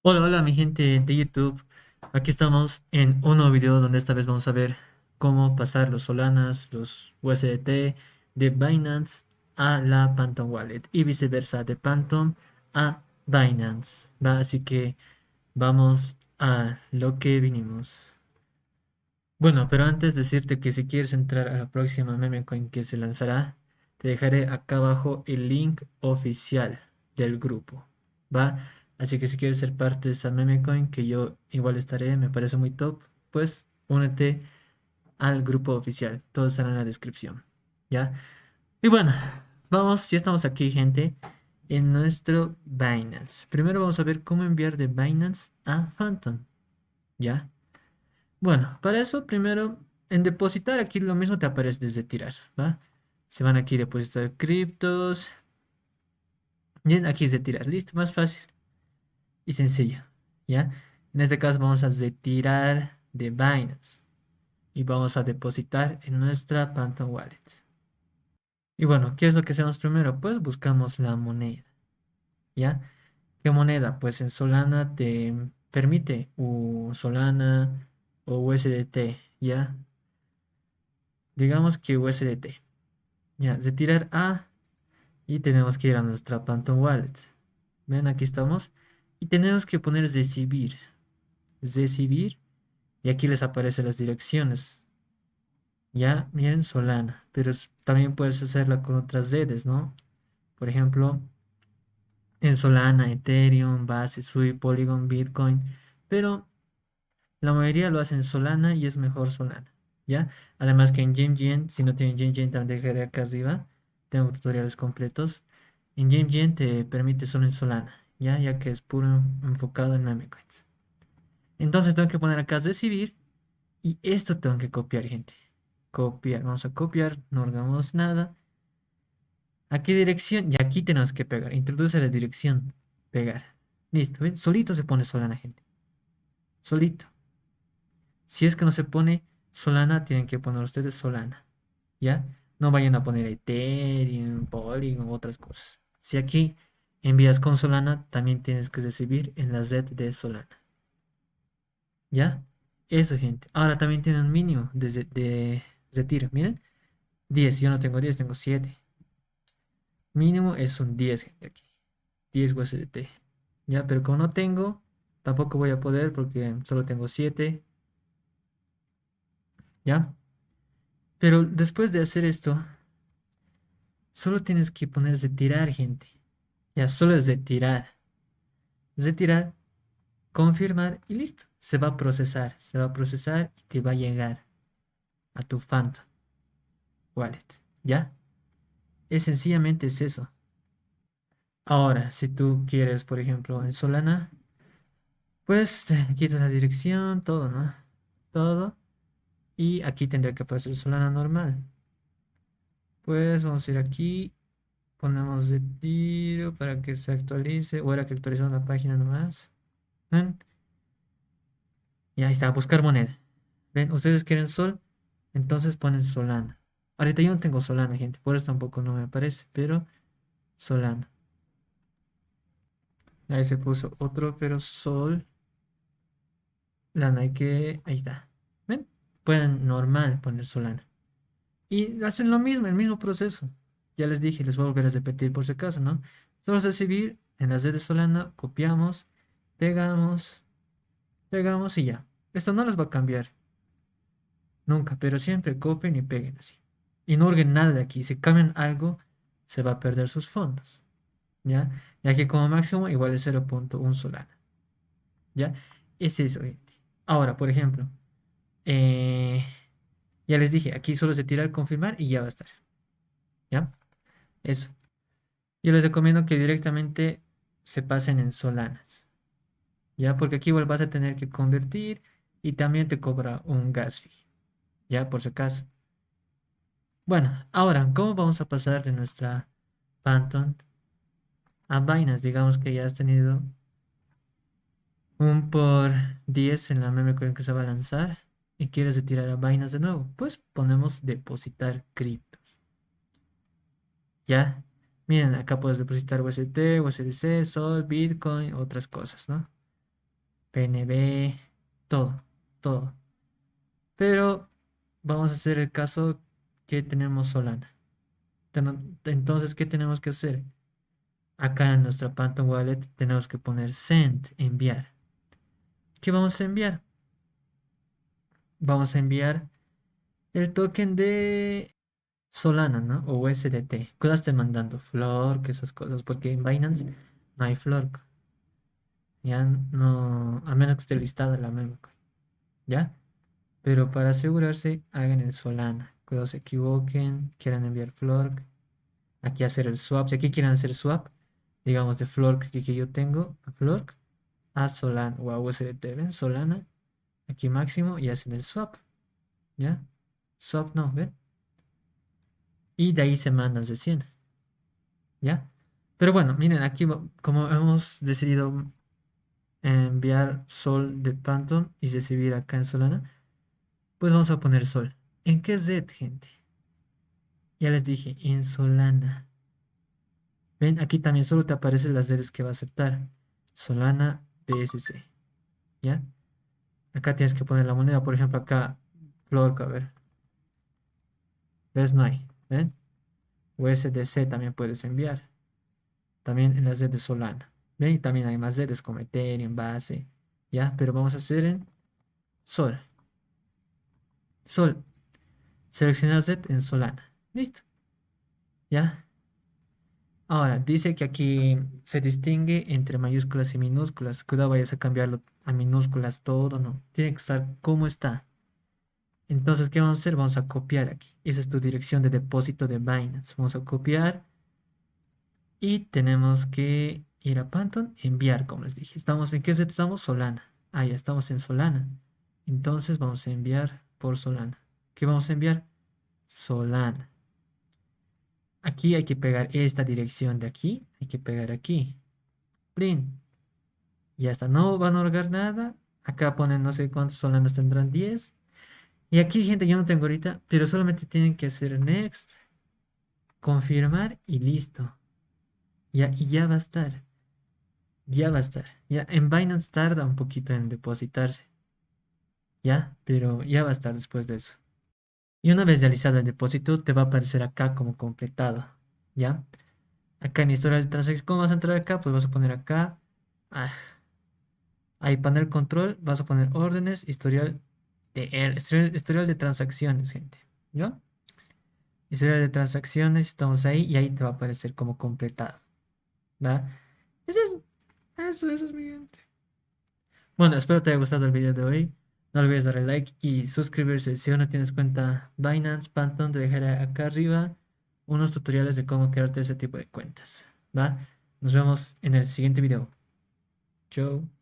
Hola, hola mi gente de YouTube. Aquí estamos en un nuevo video donde esta vez vamos a ver cómo pasar los Solanas, los USDT de Binance a la Phantom Wallet y viceversa de Phantom a Binance. ¿Va? Así que vamos a lo que vinimos. Bueno, pero antes decirte que si quieres entrar a la próxima meme coin que se lanzará, te dejaré acá abajo el link oficial del grupo, ¿va? Así que si quieres ser parte de esa meme coin, que yo igual estaré, me parece muy top, pues únete al grupo oficial. Todo estará en la descripción, ¿ya? Y bueno, vamos, ya estamos aquí, gente, en nuestro Binance. Primero vamos a ver cómo enviar de Binance a Phantom, ¿ya? Bueno, para eso primero en depositar aquí lo mismo te aparece desde tirar, ¿va? Se van aquí a depositar criptos. Bien, aquí es de tirar, listo, más fácil y sencillo, ¿ya? En este caso vamos a retirar de Binance y vamos a depositar en nuestra Phantom Wallet. Y bueno, ¿qué es lo que hacemos primero? Pues buscamos la moneda, ¿ya? ¿Qué moneda? Pues en Solana te permite Solana o USDT, ¿ya? Digamos que USDT. Ya, de tirar A y tenemos que ir a nuestra Phantom Wallet. Ven, aquí estamos. Y tenemos que poner recibir. Recibir. Y aquí les aparecen las direcciones. Ya, miren, Solana. Pero también puedes hacerla con otras redes, ¿no? Por ejemplo, en Solana, Ethereum, Base, Sui, Polygon, Bitcoin. Pero la mayoría lo hacen en Solana y es mejor Solana. ¿Ya? Además que en GameGen, si no tienen GameGen, también dejaré acá arriba. Tengo tutoriales completos. En GameGen te permite solo en Solana, ¿ya? Ya que es puro enfocado en meme coins. Entonces tengo que poner acá recibir y esto tengo que copiar, gente. Copiar, vamos a copiar, no hagamos nada. Aquí dirección y aquí tenemos que pegar. Introduce la dirección, pegar. Listo, ¿ven? Solito se pone Solana, gente. Solito. Si es que no se pone Solana, tienen que poner ustedes Solana, ¿ya? No vayan a poner Ethereum, Polygon, otras cosas. Si aquí envías con Solana, también tienes que recibir en la red de Solana, ¿ya? Eso, gente. Ahora también tiene un mínimo de tiro. Miren, 10. Yo no tengo 10, tengo 7. Mínimo es un 10, gente, aquí. 10 USDT. ¿Ya? Pero como no tengo, tampoco voy a poder porque solo tengo 7. ¿Ya? Pero después de hacer esto, solo tienes que poner retirar, gente. Ya, solo es retirar. Retirar, confirmar y listo. Se va a procesar. Se va a procesar y te va a llegar a tu Phantom Wallet. ¿Ya? Es sencillamente es eso. Ahora, si tú quieres, por ejemplo, en Solana, pues te quitas la dirección, todo, ¿no? Todo. Y aquí tendría que aparecer Solana normal. Pues vamos a ir aquí. Ponemos retiro para que se actualice. O era que actualizamos la página nomás. ¿Ven? Y ahí está, buscar moneda. ¿Ven? Ustedes quieren Sol, entonces ponen Solana. Ahorita yo no tengo Solana, gente, por eso tampoco no me aparece, pero Solana. Ahí se puso otro, pero Sol, Lana, ahí está. ¿Ven? Pueden normal poner Solana. Y hacen lo mismo, el mismo proceso. Ya les dije, les voy a volver a repetir por si acaso, ¿no? Solo recibir en las redes Solana, copiamos, pegamos, pegamos y ya. Esto no les va a cambiar. Nunca, pero siempre copien y peguen así. Y no hurguen nada de aquí. Si cambian algo, se va a perder sus fondos. ¿Ya? Ya que como máximo igual es 0.1 Solana. ¿Ya? Es eso, gente. Ahora, por ejemplo, eh, ya les dije, aquí solo se tira el confirmar y ya va a estar. ¿Ya? Eso. Yo les recomiendo que directamente se pasen en Solanas. ¿Ya? Porque aquí igual vas a tener que convertir y también te cobra un gas fee. ¿Ya? Por si acaso. Bueno, ahora, ¿cómo vamos a pasar de nuestra Phantom a Binance? Digamos que ya has tenido un por 10 en la meme coin que se va a lanzar y quieres retirar a Binance de nuevo. Pues ponemos depositar criptos. ¿Ya? Miren, acá puedes depositar UST, USDC, Sol, Bitcoin, otras cosas, ¿no? PNB, todo, todo. Pero vamos a hacer el caso que tenemos Solana. Entonces, ¿qué tenemos que hacer? Acá en nuestra Phantom Wallet tenemos que poner send, enviar. ¿Qué vamos a enviar? Vamos a enviar el token de Solana, ¿no? O USDT. ¿Qué esté mandando? Flork, esas cosas. Porque en Binance no hay Flork. Ya no, a menos que esté listada la memcoin. ¿Ya? Pero para asegurarse, hagan en Solana. Cuando se equivoquen, quieran enviar Flork. Aquí hacer el swap. Si aquí quieren hacer swap, digamos de Flork que yo tengo, a Flork, a Solana o a USDT. ¿Ven? Solana, aquí máximo y hacen el swap. ¿Ya? Swap no, ¿ven? Y de ahí se mandan recién. ¿Ya? Pero bueno, miren, aquí como hemos decidido enviar Sol de Phantom y recibir acá en Solana, pues vamos a poner Sol. ¿En qué Z, gente? Ya les dije, en Solana. Ven, aquí también solo te aparecen las redes que va a aceptar. Solana BSC. ¿Ya? Acá tienes que poner la moneda. Por ejemplo, acá, Flork, a ver. ¿Ves? No hay. ¿Ven? USDC también puedes enviar. También en las redes Solana. ¿Ven? Y también hay más redes como Ethereum, Base. ¿Ya? Pero vamos a hacer en Sol. Sol. Seleccionar Z en Solana. Listo. ¿Ya? Ahora, dice que aquí se distingue entre mayúsculas y minúsculas. Cuidado, vayas a cambiarlo a minúsculas todo, no. Tiene que estar como está. Entonces, ¿qué vamos a hacer? Vamos a copiar aquí. Esa es tu dirección de depósito de Binance. Vamos a copiar y tenemos que ir a Phantom, enviar, como les dije. ¿Estamos en qué set estamos? Solana. Ah, ya estamos en Solana. Entonces, vamos a enviar por Solana. ¿Qué vamos a enviar? Solana. Aquí hay que pegar esta dirección de aquí. Hay que pegar aquí. Print. Ya está. No van a orgar nada. Acá ponen no sé cuántos solanas tendrán 10. Y aquí, gente, yo no tengo ahorita, pero solamente tienen que hacer next, confirmar y listo. Ya, y ya va a estar. Ya va a estar. Ya, en Binance tarda un poquito en depositarse. Ya, pero ya va a estar después de eso. Y una vez realizado el depósito, te va a aparecer acá como completado. ¿Ya? Acá en historial de transacción, ¿cómo vas a entrar acá? Pues vas a poner acá. Ah, ahí panel control, vas a poner órdenes, historial de transacciones, gente. ¿Ya? Historial de transacciones, estamos ahí y ahí te va a aparecer como completado. ¿Va? Eso es, eso es mi gente. Bueno, espero te haya gustado el video de hoy. No olvides darle like y suscribirse. Si aún no tienes cuenta Binance, Phantom, te dejaré acá arriba unos tutoriales de cómo crearte ese tipo de cuentas. ¿Va? Nos vemos en el siguiente video. Chao.